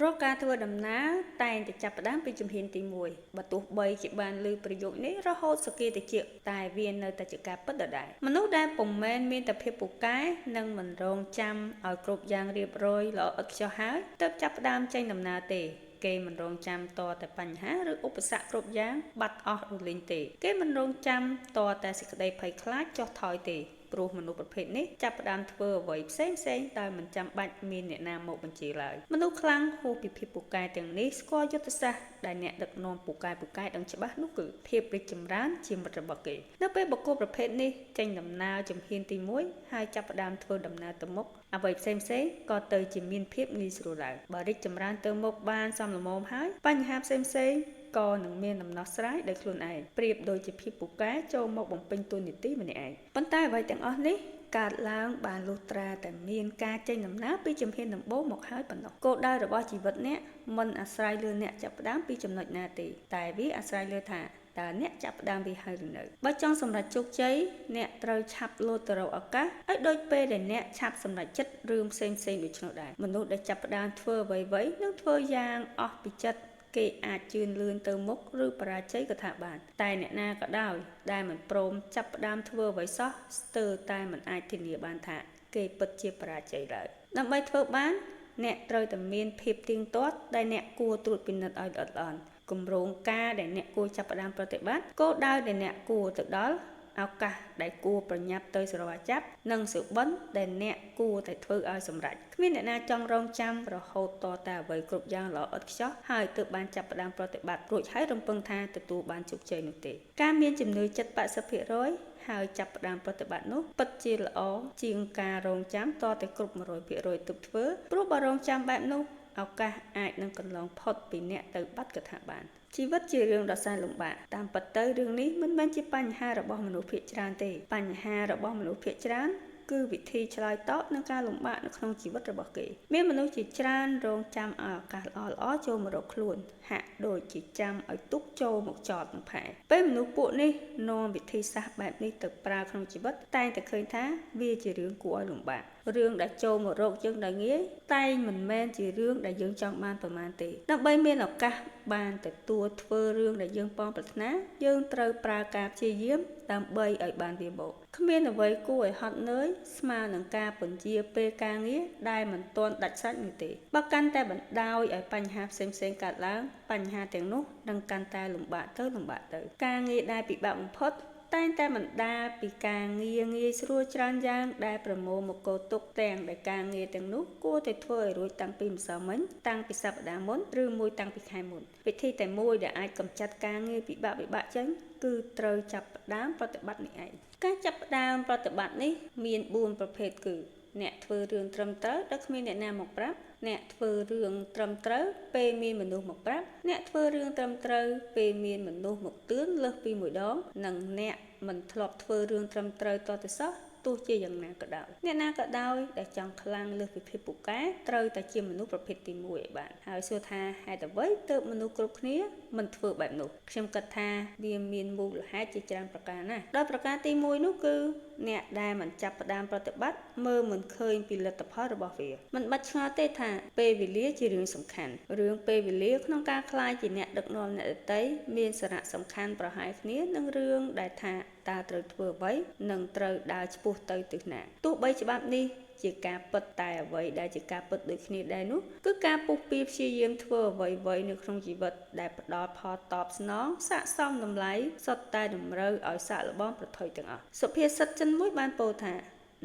រកការធ្វើដំណើរតែងតែចាប់ផ្ដើមពីជំហានទី1បើទោះបីជាបានលើប្រយោគនេះរហូតសគេតិចតែវានៅតែជាការពិតដដែលមនុស្សដែលពុំមែនមានតែភាពពូកែនិងមិនរងចាំឲ្យគ្រប់យ៉ាងរៀបរយល្អឥតខ្ចោះហើយទើបចាប់ផ្ដើមចេញដំណើរទេគេមិនរងចាំតតែបញ្ហាឬឧបសគ្គគ្រប់យ៉ាងបាត់អស់រលីងទេគេមិនរងចាំតតែសេចក្តីភ័យខ្លាចចុះថយទេព្រោះមនុស្សប្រភេទនេះចាប់ផ្ដើមធ្វើអ្វីផ្សេងដោយមិនចាំបាច់មានអ្នកណាមកបញ្ជាឡើយមនុស្សខ្លាំងហួសពីភាពពូកែទាំងនេះស្គាល់យុទ្ធសាស្ត្រដែលអ្នកដឹកនាំពូកែដឹងច្បាស់នោះគឺភាពរីកចម្រើនជាមិត្តរបស់គេនៅពេលបុគ្គលប្រភេទនេះចេញដំណើរជំហានទី1ហើយចាប់ផ្ដើមធ្វើដំណើរទៅមុខអ្វីផ្សេងក៏ទៅជាមានភាពងាយស្រួលឡើងបើរីកចម្រើនទៅមុខបានសមល្មមហើយបញ្ហាផ្សេងក៏នឹងមានដំណោះស្រាយដោយខ្លួនឯងប្រៀបដូចជាភាពពូកែចូលមកបំពេញតួនាទីម្នាក់ឯងប៉ុន្តែអ្វីទាំងអស់នេះកើតឡើងបានលុះត្រាតែមានការចេញដំណើរពីជំហានដំបូងមកហើយប៉ុណ្ណោះគោលដៅរបស់ជីវិតអ្នកមិនអាស្រ័យលើអ្នកចាប់ផ្ដើមពីចំណុចណាទេតែវាអាស្រ័យលើថាតើអ្នកចាប់ផ្ដើមវាហើយឬនៅបើចង់សម្រេចជោគជ័យអ្នកត្រូវឆាប់លោតទៅរកឱកាសឲ្យដូចពេលដែលអ្នកឆាប់សម្រេចចិត្តរឿងផ្សេងដូចនោះដែរមនុស្សដែលចាប់ផ្ដើមធ្វើអ្វីនឹងធ្វើយ៉ាងអស់ពីចិត្តគេអាចជឿនលឿនទៅមុខឬបរាជ័យក៏ថាបានតែអ្នកណាក៏ដោយដែលមិនព្រមចាប់ផ្ដើមធ្វើអ្វីសោះស្ទើរតែមិនអាចធានាបានថាគេពិតជាបរាជ័យឡើយដើម្បីធ្វើបានអ្នកត្រូវតែមានភាពទៀងទាត់ដែលអ្នកគួរត្រួតពិនិត្យឲ្យល្អិតល្អន់គម្រោងការដែលអ្នកគួរចាប់ផ្ដើមប្រតិបត្តិគោលដៅដែលអ្នកគួរទៅដល់ឱកាសដែលគួរប្រញាប់ទៅស្រាវចាប់និងសុបិនដែលអ្នកគួរតែធ្វើឲ្យសម្រេចគ្មានអ្នកណាចង់រងចាំរហូតតតែអ្វីគ្រប់យ៉ាងល្អឥតខ្ចោះហើយទើបបានចាប់ផ្ដើមប្រតិបត្តិរួចហើយរំពឹងថាទទួលបានជោគជ័យនោះទេការមានជំនឿចិត្ត 80% ហើយចាប់ផ្ដើមប្រតិបត្តិនោះពិតជាល្អជាងការរងចាំតតែគ្រប់ 100% ទើបធ្វើព្រោះបើរងចាំបែបនោះឱកាសអាចនឹងកន្លងផុតពីអ្នកទៅបាត់ក៏ថាបានជីវិតជារឿងដ៏សែនលំបាកតាមពិតទៅរឿងនេះមិនមែនជាបញ្ហារបស់មនុស្សភាគច្រើនទេបញ្ហារបស់មនុស្សភាគច្រើនគឺវិធីឆ្លើយតបនឹងការលំបាកនៅក្នុងជីវិតរបស់គេមានមនុស្សជាច្រើនរងចាំឲ្យឱកាសល្អចូលមករកខ្លួនហាក់ដូចជាចាំឲ្យទុកចូលមកចតនឹងផែពេលមនុស្សពួកនេះនាំវិធីសាស្ត្របែបនេះទៅប្រើក្នុងជីវិតតែងតែឃើញថាវាជារឿងគួរឲ្យលំបាករឿងដែលចូលមករកយើងដោយងាយតែមិនមែនជារឿងដែលយើងចង់បានប៉ុន្មានទេដើម្បីមានឱកាសបានទទួលធ្វើរឿងដែលយើងប៉ងប្រាថ្នាយើងត្រូវប្រើការព្យាយាមដើម្បីឲ្យបានវាមកគ្មានអ្វីគួរឲ្យហត់នឿយស្មើនឹងការពន្យាពេលការងារដែលមិនទាន់ដាច់សាច់នោះទេបើកាន់តែបណ្ដោយឲ្យបញ្ហាផ្សេងកើតឡើងបញ្ហាទាំងនោះនឹងកាន់តែលំបាកទៅការងារដែលពិបាកបំផុតតែងតែមិនដាល់ពីការងារងាយស្រួលច្រើនយ៉ាងដែលប្រមូលមកកោទុកទាំងដែលការងារទាំងនោះគួរតែធ្វើឲ្យរួចតាំងពីម្សិលមិញតាំងពីសប្តាហ៍មុនឬមួយតាំងពីខែមុនវិធីតែមួយដែលអាចកម្ចាត់ការងារពិបាកចេញគឺត្រូវចាប់ផ្ដើមប្រតិបត្តិនេះឯងការចាប់ផ្ដើមប្រតិបត្តិនេះមាន4ប្រភេទគឺអ្នកធ្វើរឿងត្រឹមត្រូវដែលគ្មានអ្នកណាមកប្រាប់អ្នកធ្វើរឿងត្រឹមត្រូវពេលមានមនុស្សមកប្រាប់អ្នកធ្វើរឿងត្រឹមត្រូវពេលមានមនុស្សមកទឿនលើសពីមួយដងនិងអ្នកមិនធ្លាប់ធ្វើរឿងត្រឹមត្រូវតទៅសោះទោះជាយ៉ាងណាក៏ដោយអ្នកណាក៏ដោយដែលចង់ខ្លាំងលើសពីភាពពូកែត្រូវតែជាមនុស្សប្រភេទទី1ឲ្យបានហើយសួរថាហេតុអ្វីទើបមនុស្សគ្រប់គ្នាមិនធ្វើបែបនោះខ្ញុំគិតថាវាមានមូលហេតុជាច្រើនប្រការណាស់ដោយប្រការទី1នោះគឺអ្នកដែលមិនចាប់ផ្ដើមប្រតិបត្តិមើលមិនឃើញពីលទ្ធផលរបស់វាមិនបាច់ឆ្ងល់ទេថាពេលវេលាជារឿងសំខាន់រឿងពេលវេលាក្នុងការក្លាយជាអ្នកដឹកនាំអ្នកដទៃមានសារៈសំខាន់ប្រហែលគ្នានឹងរឿងដែលថាតើត្រូវធ្វើអ្វីនិងត្រូវដើរឆ្ពោះទៅទិសណាទោះបីច្បាប់នេះជាការពិតតែអ្វីដែលជាការពិតដូចគ្នាដែរនោះគឺការពុះពៀព្យាយាមធ្វើអ្វីនៅក្នុងជីវិតដែលផ្ដល់ផលតបស្នងស័ក្តិសមតម្លៃសុទ្ធតែតម្រូវឲ្យសាកល្បងប្រថុយទាំងអស់សុភាសិតចិនមួយបានពោលថា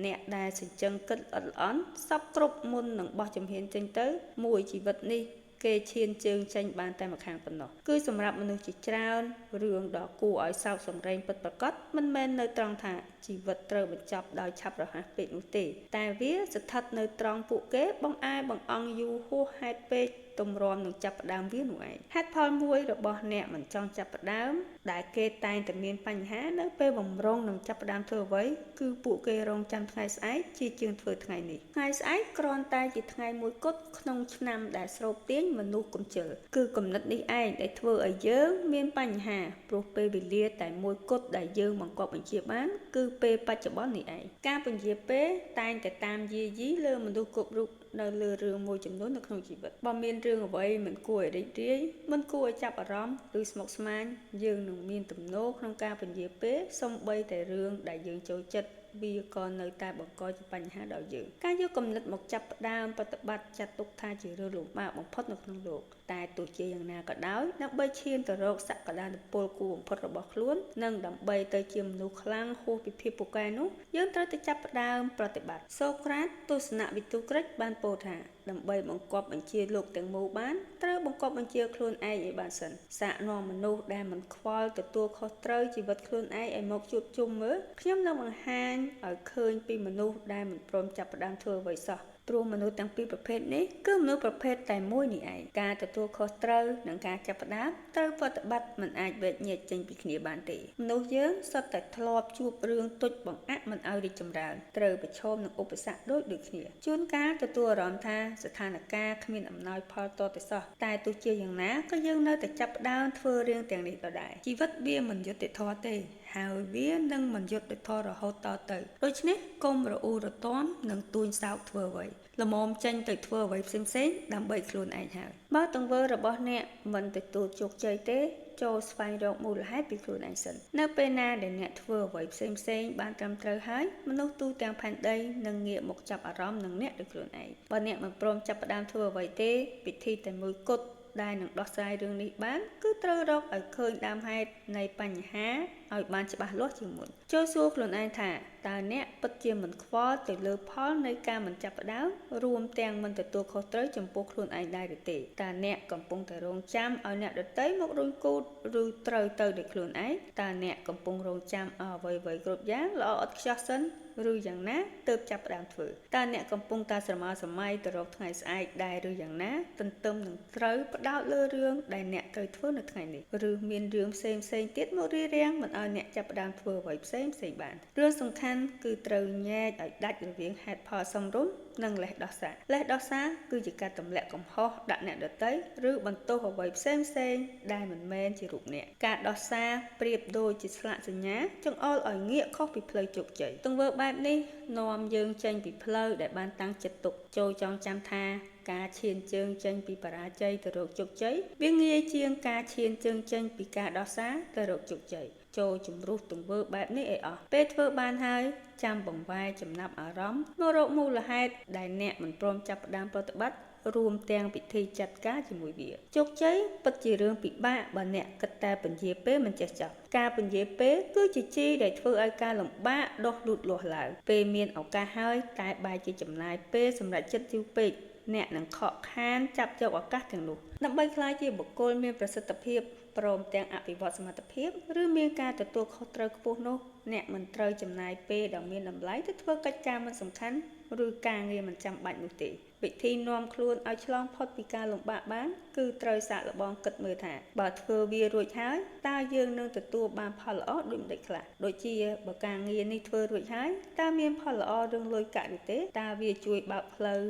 អ្នកដែលសញ្ជឹងគិតល្អិតល្អន់សពគ្រប់មុននឹងបោះជំហានចេញទៅមួយជីវិតនេះគេឈានជើងចេញបានតែម្ខាងប៉ុណ្ណោះគឺសម្រាប់មនុស្សជាច្រើនរឿងដ៏គួរឲ្យសោកសង្រេងពិតប្រាកដមិនមែននៅត្រង់ថាជីវិតត្រូវបញ្ចប់ដោយឆាប់រហ័សពេកនោះទេតែវាស្ថិតនៅត្រង់ពួកគេបង្អែបង្អង់យូរហួសហេតុពេកទម្រាំនឹងចាប់ផ្ដើមវានោះឯងហេតុផលមួយរបស់អ្នកមិនចង់ចាប់ផ្ដើមដែលគេតែងតែមានបញ្ហានៅពេលបំរុងនឹងចាប់ផ្ដើមធ្វើអ្វីគឺពួកគេរងចាំថ្ងៃស្អែកជាជាងធ្វើថ្ងៃនេះថ្ងៃស្អែកគ្រាន់តែជាថ្ងៃមួយគត់ក្នុងឆ្នាំដែលស្រូបទាញមនុស្សកំជិលគឺគំនិតនេះឯងដែលធ្វើឲ្យយើងមានបញ្ហាព្រោះពេលវេលាតែមួយគត់ដែលយើងបង្កប់បញ្ជាបានគឺពេលបច្ចុប្បន្ននេះឯងការពន្យាពេលតែងតែតាមយាយីលើមនុស្សគ្រប់រូប នៅលើរឿងមួយចំនួននៅក្នុងជីវិតបើមានរឿងអ្វីមិនគួរឲ្យរីករាយមិនគួរឲ្យចាប់អារម្មណ៍ឬស្មុគស្មាញយើងនឹងមានទំនោរក្នុងការពន្យាពេលសូម្បីតែរឿងដែលយើងចូលចិត្តវាក៏នៅតែបង្កជាបញ្ហាដល់យើងការយកគំនិតមកចាប់ផ្ដើមប្រតិបត្តិចាត់ទុកថាជារឿងលំបាកបំផុតនៅក្នុងលោកតែទោះជាយ៉ាងណាក៏ដោយដើម្បីឈានទៅរកសក្តានុពលគួរបំផុតរបស់ខ្លួននិងដើម្បីទៅជាមនុស្សខ្លាំងហួសពីភាពពូកែនោះយើងត្រូវតែចាប់ផ្ដើមប្រតិបត្តិសូក្រាតទស្សនវិទូក្រិចបានពោលថាដើម្បីបង្គាប់បញ្ជាលោកទាំងមូលបានត្រូវបង្គាប់បញ្ជាខ្លួនឯងឲ្យបានសិនសាកនាំមនុស្សដែលមិនខ្វល់ទទួលខុសត្រូវជីវិតខ្លួនឯងឲ្យមកជួបជុំមើលខ្ញុំនឹងបង្ហាញឲ្យឃើញពីមនុស្សដែលមិនព្រមចាប់ផ្ដើមធ្វើអ្វីសោះព្រោះមនុស្សទាំងពីរប្រភេទនេះគឺមនុស្សប្រភេទតែមួយនេះឯងការទទួលខុសត្រូវនិងការចាប់ផ្ដើមត្រូវប្រតិបត្តិមិនអាចវែកញែកចេញពីគ្នាបានទេមនុស្សយើងសុទ្ធតែធ្លាប់ជួបរឿងទុច្ចបង្អាក់មិនឲ្យរីកចម្រើនត្រូវប្រឈមនឹងឧបសគ្គដូចគ្នាជួនកាលទទួលអារម្មណ៍ថាស្ថានភាពគ្មានអំណោយផលតទៅសោះតែទោះជាយ៉ាងណាក៏យើងនៅតែចាប់ផ្ដើមធ្វើរឿងទាំងនេះដដែលជីវិតវាមិនយុត្តិធម៌ទេហើយវានឹងមិនយុត្តិធម៌រហូតតទៅដូច្នេះកុំរអ៊ូរទាំនិងទួញសោកធ្វើអ្វីល្មមចេញទៅធ្វើអ្វីផ្សេងៗដើម្បីខ្លួនឯងហើយបើទង្វើរបស់អ្នកមិនទទួលជោគជ័យទេចូលស្វែងរកមូលហេតុពីខ្លួនឯងសិននៅពេលណាដែលអ្នកធ្វើអ្វីផ្សេងៗបានត្រឹមត្រូវហើយមនុស្សទូទាំងផែនដីនឹងងាកមកចាប់អារម្មណ៍នឹងអ្នកដោយខ្លួនឯងបើអ្នកមិនព្រមចាប់ផ្ដើមធ្វើអ្វីទេពិធីតែមួយគត់ដែលនឹងដោះស្រាយរឿងនេះបានគឺត្រូវរកឲ្យឃើញដើមហេតុនៃបញ្ហាឲ្យបានច្បាស់លាស់ជាងមុនចូលសួរខ្លួនឯងថាតើអ្នកពិតជាមិនខ្វល់ទៅលើផលនៃការមិនចាប់ផ្ដើមរួមទាំងមិនទទួលខុសត្រូវចំពោះខ្លួនឯងដែរឬទេតើអ្នកកំពុងតែរងចាំឲ្យអ្នកដទៃមករុញគូតឬត្រូវទៅដោយខ្លួនឯងតើអ្នកកំពុងរងចាំអ្វីៗគ្រប់យ៉ាងល្អឥតខ្ចោះសិនឬយ៉ាងណាទើបចាប់ផ្ដើមធ្វើតើអ្នកកំពុងតែស្រមើស្រមៃទៅរកថ្ងៃស្អែកដែរឬយ៉ាងណាទន្ទឹមនឹងត្រូវផ្ដោតលើរឿងដែលអ្នកត្រូវធ្វើនៅថ្ងៃនេះឬមានរឿងផ្សេងទៀតមករារាំងមិនឲ្យអ្នកចាប់ផ្ដើមធ្វើអ្វីផ្សេងបានរឿងសំខាន់គឺត្រូវញែកឲ្យដាច់រវាងហេតុផលសមរម្យនិងលេសដោះសារគឺជាការទម្លាក់កំហុសដាក់អ្នកដទៃឬបន្ទោសអ្វីផ្សេងដែលមិនមែនជារូបអ្នកការដោះសារប្រៀបដូចជាស្លាកសញ្ញាចង្អុលឲ្យងាកខុសពីផ្លូវជោគជ័យទង្វើបែបនេះនាំយើងចេញពីផ្លូវដែលបានតាំងចិត្តទុកចូលចងចាំថាការឈានជើងចេញពីបរាជ័យទៅរកជោគជ័យវាងាយជាងការឈានជើងចេញពីការដោះសារទៅរកជោគជ័យចូលជំរុះទង្វើបែបនេះឲ្យអស់ពេលធ្វើបានហើយចាំបង្វែរចំណាប់អារម្មណ៍មករកមូលហេតុដែលអ្នកមិនព្រមចាប់ផ្ដើមប្រតិបត្តិរួមទាំងពិធីចាត់ការជាមួយវាជោគជ័យពិតជារឿងពិបាកបើអ្នកគិតតែពន្យាពេលមិនចេះចប់ការពន្យាពេលគឺជាជីដែលធ្វើឲ្យការលំបាកដុះលូតលាស់ឡើងពេលមានឱកាសហើយតែបែរជាចំណាយពេលសម្រាប់ចិត្តយូរពេកអ្នកនឹងខកខានចាប់យកឱកាសទាំងនោះដើម្បីក្លាយជាបុគ្គលមានប្រសិទ្ធភាពព្រមទាំងអភិវឌ្ឍសមត្ថភាពឬមានការទទួលខុសត្រូវខ្ពស់នោះអ្នកមិនត្រូវចំណាយពេលដ៏មានតម្លៃទៅធ្វើកិច្ចការមិនសំខាន់ឬការងារមិនចាំបាច់នោះទេវិធីនាំខ្លួនឲ្យឆ្លងផុតពីការលំបាកបានគឺត្រូវសាកល្បងគិតមើលថាបើធ្វើវារួចហើយតើយើងនឹងទទួលបានផលល្អដូចម្តេចខ្លះដូចជាបើការងារនេះធ្វើរួចហើយតើមានផលល្អរឿងលុយកាក់ឬទេតើវាជួយបើកផ្លូវ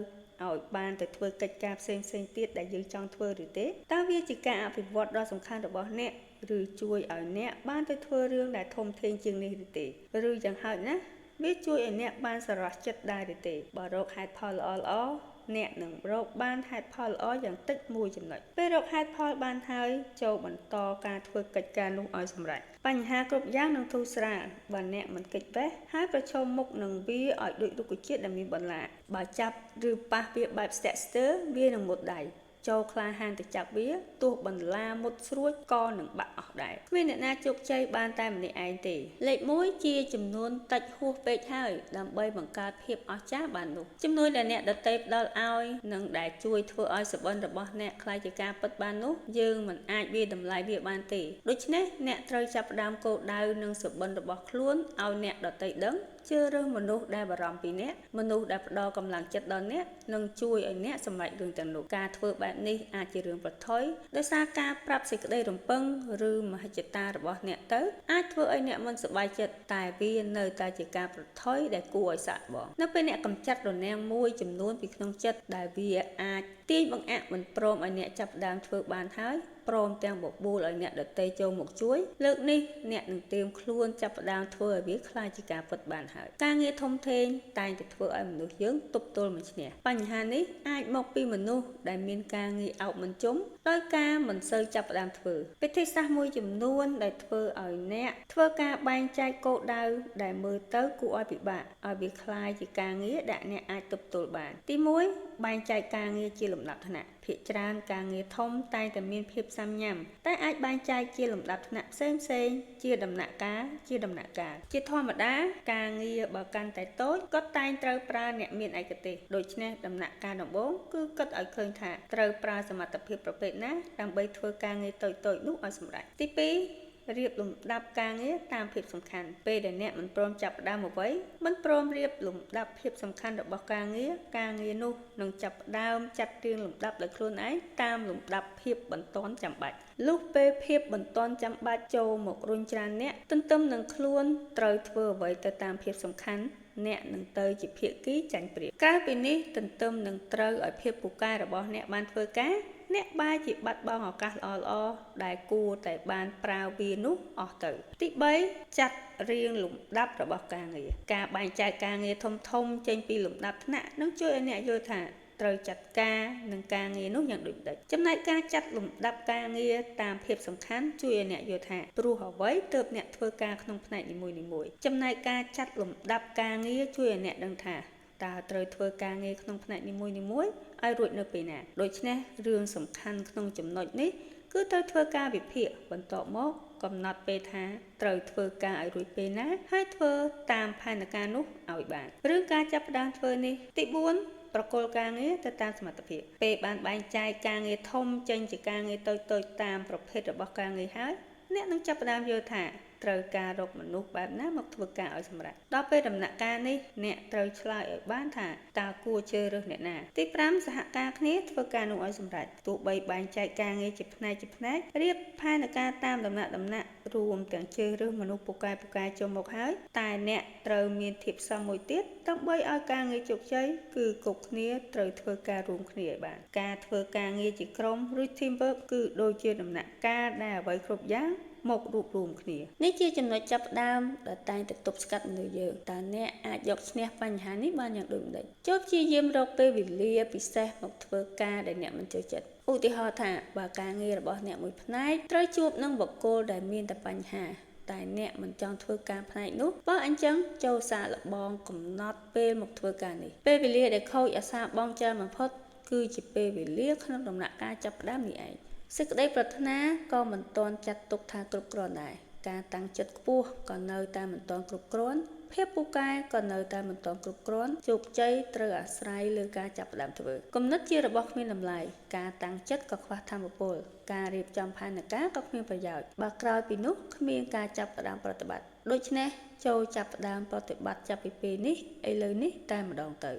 ឲ្យបានទៅធ្វើកិច្ចការផ្សេងទៀតដែលយើងចង់ធ្វើឬទេតើវាជាការអភិវឌ្ឍដ៏សំខាន់របស់អ្នកឬជួយឲ្យអ្នកបានទៅធ្វើរឿងដែលធំធេងជាងនេះឬទេឬយ៉ាងហោចណាស់វាជួយឲ្យអ្នកបានសរសចិត្តដែរឬទេបើរកហេតុផលល្អអ្នកនឹងរកបានហេតុផលល្អយ៉ាងតិចមួយចំណុចពេលរកហេតុផលបានហើយចូលបន្តការធ្វើកិច្ចការនោះឲ្យសម្រេចបញ្ហាគ្រប់យ៉ាងនឹងធូរស្រាលបើអ្នកមិនគេចវេះហើយប្រឈមមុខនឹងវាឲ្យដូចរុក្ខជាតិដែលមានបន្លាបើចាប់ឬប៉ះវាបែបស្ទាក់ស្ទើរវានឹងមុតដៃចូលក្លាហានទៅចាប់វាទោះបន្លាមុតស្រួចក៏នឹងបាក់អស់ដែរគ្មានអ្នកណាជោគជ័យបានតែម្នាក់ឯងទេលេខ1ជាចំនួនតិចហួសពេកហើយដើម្បីបង្កើតភាពអស្ចារ្យបាននោះជំនួយដែលអ្នកដទៃផ្ដល់ឲ្យនិងដែលជួយធ្វើឲ្យសុបិនរបស់អ្នកក្លាយជាការពិតបាននោះយើងមិនអាចវាតម្លៃវាបានទេដូច្នេះអ្នកត្រូវចាប់ផ្ដើមគោលដៅនិងសុបិនរបស់ខ្លួនឲ្យអ្នកដទៃដឹងជ្រើសរើសមនុស្សដែលបារម្ភពីអ្នកមនុស្សដែលផ្ដល់កម្លាំងចិត្តដល់អ្នកនិងជួយឲ្យអ្នកសម្រេចរឿងទាំងនោះការធ្វើបែបនេះអាចជារឿងប្រថុយដោយសារការប្រាប់សេចក្តីរំពឹងឬមហិច្ឆតារបស់អ្នកទៅអាចធ្វើឲ្យអ្នកមិនសប្បាយចិត្តតែវានៅតែជាការប្រថុយដែលគួរឲ្យសាកល្បងនៅពេលអ្នកកម្ចាត់រនាំងមួយចំនួនពីក្នុងចិត្តដែលវាអាច ទាញបង្អាក់មិនព្រមឲ្យអ្នកចាប់ផ្ដើមធ្វើបានហើយព្រមទាំងបបួលឲ្យអ្នកដទៃចូលមកជួយលើកនេះអ្នកនឹងត្រៀមខ្លួនចាប់ផ្ដើមធ្វើឲ្យវាខ្លាចជាការពិតបានហើយការងារធំធេងតែងតែធ្វើឲ្យមនុស្សយើងទប់ទល់មិនឈ្នះបញ្ហានេះអាចមកពីមនុស្សដែលមានការងារអោបមិនជុំដោយការមិនសូវចាប់ផ្ដើមធ្វើវិធីសាស្ត្រមួយចំនួនដែលធ្វើឲ្យអ្នកធ្វើការបែងចែកគោលដៅដែលមើលទៅគួរឲ្យពិបាកឲ្យវាខ្លាយជាការងារដែលអ្នកអាចទប់ទល់បានទី1បែងចែកការងារជាលំដាប់ថ្នាក់ភាគច្រើនការងារធំតែងតែមានភាពសាំញ៉ាំតែអាចបែងចែកជាលំដាប់ថ្នាក់ផ្សេងជាដំណាក់កាលជាធម្មតាការងារបើកាន់តែតូចក៏តែងត្រូវប្រើអ្នកមានឯកទេសដូច្នេះដំណាក់កាលដំបូងគឺគិតឲ្យឃើញថាត្រូវប្រើសមត្ថភាពប្រភេទណាដើម្បីធ្វើការងារតូចៗនោះឲ្យសម្រេចទី2រៀបលំដាប់ការងារតាមភាពសំខាន់ពេលដែលអ្នកមិនព្រមចាប់ផ្ដើមអ្វីមិនព្រមរៀបលំដាប់ភាពសំខាន់របស់ការងារនោះនឹងចាប់ផ្ដើមចាត់រៀងលំដាប់ដោយខ្លួនឯងតាមលំដាប់ភាពបន្ទាន់ចាំបាច់លុះពេលភាពបន្ទាន់ចាំបាច់ចូលមករុញច្រានអ្នកទន្ទឹមនឹងខ្លួនត្រូវធ្វើអ្វីទៅតាមភាពសំខាន់អ្នកនឹងទៅជាភាគីចាញ់ប្រៀបក្រៅពីនេះទន្ទឹមនឹងត្រូវឲ្យភាពពូកែរបស់អ្នកបានធ្វើការអ្នកបែរជាបាត់បង់ឱកាសល្អៗដែលគួរតែបានប្រើវានោះអស់ទៅទី3ចាត់រៀងលំដាប់របស់ការងារការបែងចែកការងារធំចេញពីលំដាប់ថ្នាក់នឹងជួយឲ្យអ្នកយល់ថាត្រូវចាត់ការនឹងការងារនោះយ៉ាងដូចម្តេចចំណែកការចាត់លំដាប់ការងារតាមភាពសំខាន់ជួយឲ្យអ្នកយល់ថាព្រោះអ្វីទើបអ្នកធ្វើការក្នុងផ្នែកនីមួយៗចំណែកការចាត់លំដាប់ការងារជួយឲ្យអ្នកដឹងថាតើត្រូវធ្វើការងារក្នុងផ្នែកនីមួយៗឲ្យរួចនៅពេលណាដូច្នេះរឿងសំខាន់ក្នុងចំណុចនេះគឺត្រូវធ្វើការវិភាគបន្ទាប់មកកំណត់ពេលថាត្រូវធ្វើការឲ្យរួចពេលណាហើយធ្វើតាមផែនការនោះឲ្យបានរឿងការចាប់ផ្ដើមធ្វើនេះទី4ប្រគល់ការងារទៅតាមសមត្ថភាពពេលបានបែងចែកការងារធំចេញជាការងារតូចៗតាមប្រភេទរបស់ការងារហើយអ្នកនឹងចាប់ផ្ដើមយល់ថាត្រូវការរកមនុស្សបែបណាមកធ្វើការឲ្យសម្រេចដល់ពេលដំណាក់កាលនេះអ្នកត្រូវឆ្លើយឲ្យបានថាតើគួរជ្រើសរើសអ្នកណាទី5សហការគ្នាធ្វើការនោះឲ្យសម្រេចទោះបីបែងចែកការងារជាផ្នែករៀបផែនការតាមដំណាក់រួមទាំងជ្រើសរើសមនុស្សពូកែចូលមកហើយតែអ្នកត្រូវមានធាតុផ្សំមួយទៀតដើម្បីឲ្យការងារជោគជ័យគឺគ្រប់គ្នាត្រូវធ្វើការរួមគ្នាឲ្យបានការធ្វើការងារជាក្រុមឬ teamwork គឺដូចជាដំណាក់កាលដែលអ្វីគ្រប់យ៉ាងមករួបរวมគ្នានេះជាចំណុចចាប់ផ្ដើមដែលតែងតែទប់ស្កាត់មនុស្សយើងតើអ្នកអាចយកឈ្នះបញ្ហានេះបានយ៉ាងដូចម្តេចចូលព្យាយាមរកពេលវេលាពិសេសមកធ្វើការដែលអ្នកមិនចូលចិត្តឧទាហរណ៍ថាបើការងាររបស់អ្នកមួយផ្នែកត្រូវជួបនឹងបុគ្គលដែលមានតែបញ្ហាតែអ្នកមិនចង់ធ្វើការផ្នែកនោះបើអញ្ចឹងចូលសាកល្បងកំណត់ពេលមកធ្វើការនេះពេលវេលាដែលខូចអាសាបងច្រើនបំផុតគឺជាពេលវេលាក្នុងដំណាក់កាលចាប់ផ្ដើមនេះឯងសេចក្តីប្រាថ្នាក៏មិនទាន់ចាត់ទុកថាគ្រប់គ្រាន់ដែរការតាំងចិត្តខ្ពស់ក៏នៅតែមិនទាន់គ្រប់គ្រាន់ភាពពូកែក៏នៅតែមិនទាន់គ្រប់គ្រាន់ជោគជ័យត្រូវអាស្រ័យលើការចាប់ផ្ដើមធ្វើគំនិតជារបស់គ្មានតម្លៃការតាំងចិត្តក៏ខ្វះថាមពលការរៀបចំផែនការក៏គ្មានប្រយោជន៍បើក្រោយពីនោះគ្មានការចាប់ផ្ដើមប្រតិបត្តិដូច្នេះចូលចាប់ផ្ដើមប្រតិបត្តិចាប់ពីពេលនេះឥឡូវនេះតែម្ដងទៅ